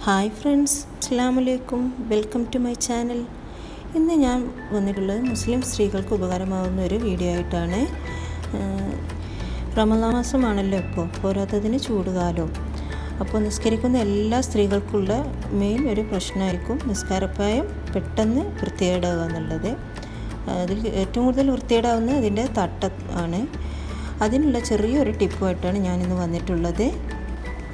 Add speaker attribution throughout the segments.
Speaker 1: Hi friends, അസ്സലാമലൈക്കും. Welcome to my channel. ഇന്ന് ഞാൻ വന്നിട്ടുള്ളത് മുസ്ലിം സ്ത്രീകൾക്ക് ഉപകാരമാകുന്ന ഒരു വീഡിയോ ആയിട്ടാണ്. റമദാൻ മാസമാണല്ലോ ഇപ്പോൾ, പോരാത്തതിന് ചൂടുകാലവും. അപ്പോൾ നിസ്കരിക്കുന്ന എല്ലാ സ്ത്രീകൾക്കുള്ള മെയിൻ ഒരു പ്രശ്നമായിരിക്കും നിസ്കാരപ്പായം പെട്ടെന്ന് വൃത്തികേടാവുക എന്നുള്ളത്. അതിൽ ഏറ്റവും കൂടുതൽ വൃത്തികേടാവുന്നത് അതിൻ്റെ തട്ട ആണ്. അതിനുള്ള ചെറിയൊരു ടിപ്പുമായിട്ടാണ് ഞാനിന്ന് വന്നിട്ടുള്ളത്.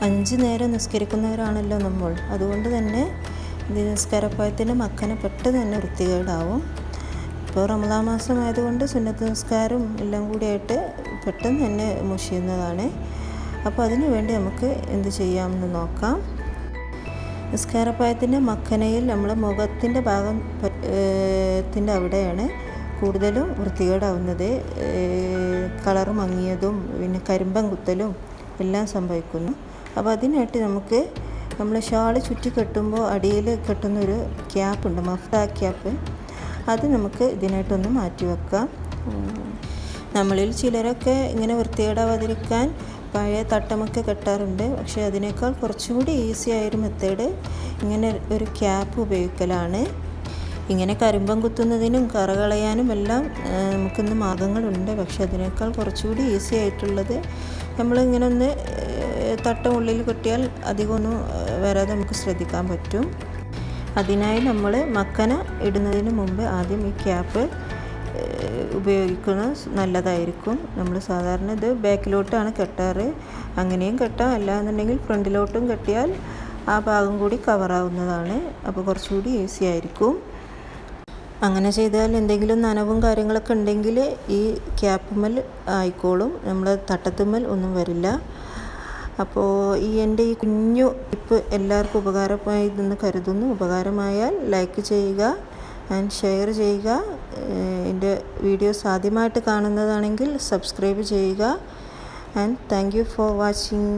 Speaker 1: 5 നേരം നിസ്കരിക്കുന്നവരാണല്ലോ നമ്മൾ. അതുകൊണ്ട് തന്നെ നിസ്കാരപ്പായത്തിൻ്റെ മക്കനെ പെട്ടെന്ന് തന്നെ വൃത്തികേടാവും. ഇപ്പോൾ റമദാൻ മാസം ആയതുകൊണ്ട് സുന്നത്ത് നിസ്കാരം എല്ലാം കൂടിയായിട്ട് പെട്ടെന്ന് തന്നെ മുഷിയുന്നതാണ്. അപ്പോൾ അതിനു വേണ്ടി നമുക്ക് എന്ത് ചെയ്യാമെന്ന് നോക്കാം. നിസ്കാരപ്പായത്തിൻ്റെ മക്കനയിൽ നമ്മൾ മുഖത്തിൻ്റെ ഭാഗം ത്തിൻ്റെ അവിടെയാണ് കൂടുതലും വൃത്തികേടാവുന്നത്. കളർ മങ്ങിയതും പിന്നെ കരിമ്പൻ കുത്തലും എല്ലാം സംഭവിക്കുന്നു. അപ്പോൾ അതിനായിട്ട് നമ്മൾ ഷാൾ ചുറ്റി കെട്ടുമ്പോൾ അടിയിൽ കെട്ടുന്നൊരു ക്യാപ്പുണ്ട്, മഫ്ത ക്യാപ്പ്. അത് നമുക്ക് ഇതിനായിട്ടൊന്ന് മാറ്റി വെക്കാം. നമ്മളിൽ ചിലരൊക്കെ ഇങ്ങനെ വൃത്തികേടാവാതിരിക്കാൻ പഴയ തട്ടമൊക്കെ കെട്ടാറുണ്ട്. പക്ഷേ അതിനേക്കാൾ കുറച്ചുകൂടി ഈസി ആയൊരു മെത്തേഡ് ഇങ്ങനെ ഒരു ക്യാപ്പ് ഉപയോഗിക്കലാണ്. ഇങ്ങനെ കരിമ്പം കുത്തുന്നതിനും കറ കളയാനും എല്ലാം നമുക്കിന്ന് മാർഗ്ഗങ്ങളുണ്ട്. പക്ഷെ അതിനേക്കാൾ കുറച്ചുകൂടി ഈസി ആയിട്ടുള്ളത് നമ്മളിങ്ങനെ ഒന്ന് തട്ടം ഉള്ളിൽ കെട്ടിയാൽ അധികമൊന്നും വരാതെ നമുക്ക് ശ്രദ്ധിക്കാൻ പറ്റും. അതിനായി നമ്മൾ മക്കന ഇടുന്നതിന് മുമ്പ് ആദ്യം ഈ ക്യാപ്പ് ഉപയോഗിക്കുന്നത് നല്ലതായിരിക്കും. നമ്മൾ സാധാരണ ഇത് ബാക്കിലോട്ടാണ് കെട്ടാറ്. അങ്ങനെയും കെട്ടാം, അല്ലാന്നുണ്ടെങ്കിൽ ഫ്രണ്ടിലോട്ടും കെട്ടിയാൽ ആ ഭാഗം കൂടി കവറാവുന്നതാണ്. അപ്പോൾ കുറച്ചുകൂടി ഈസി ആയിരിക്കും. അങ്ങനെ ചെയ്താൽ എന്തെങ്കിലും നനവും കാര്യങ്ങളൊക്കെ ഉണ്ടെങ്കിൽ ഈ ക്യാപ്പുമ്മൽ ആയിക്കോളും, നമ്മൾ തട്ടത്തുമ്മൽ ഒന്നും വരില്ല. അപ്പോൾ എൻ്റെ ഈ കുഞ്ഞു ടിപ്പ് എല്ലാവർക്കും ഉപകാരമായി എന്ന് കരുതുന്നു. ഉപകാരമായാൽ ലൈക്ക് ചെയ്യുക ആൻഡ് ഷെയർ ചെയ്യുക. എൻ്റെ വീഡിയോസ് ആദ്യമായിട്ട് കാണുന്നതാണെങ്കിൽ സബ്സ്ക്രൈബ് ചെയ്യുക. And thank you for watching.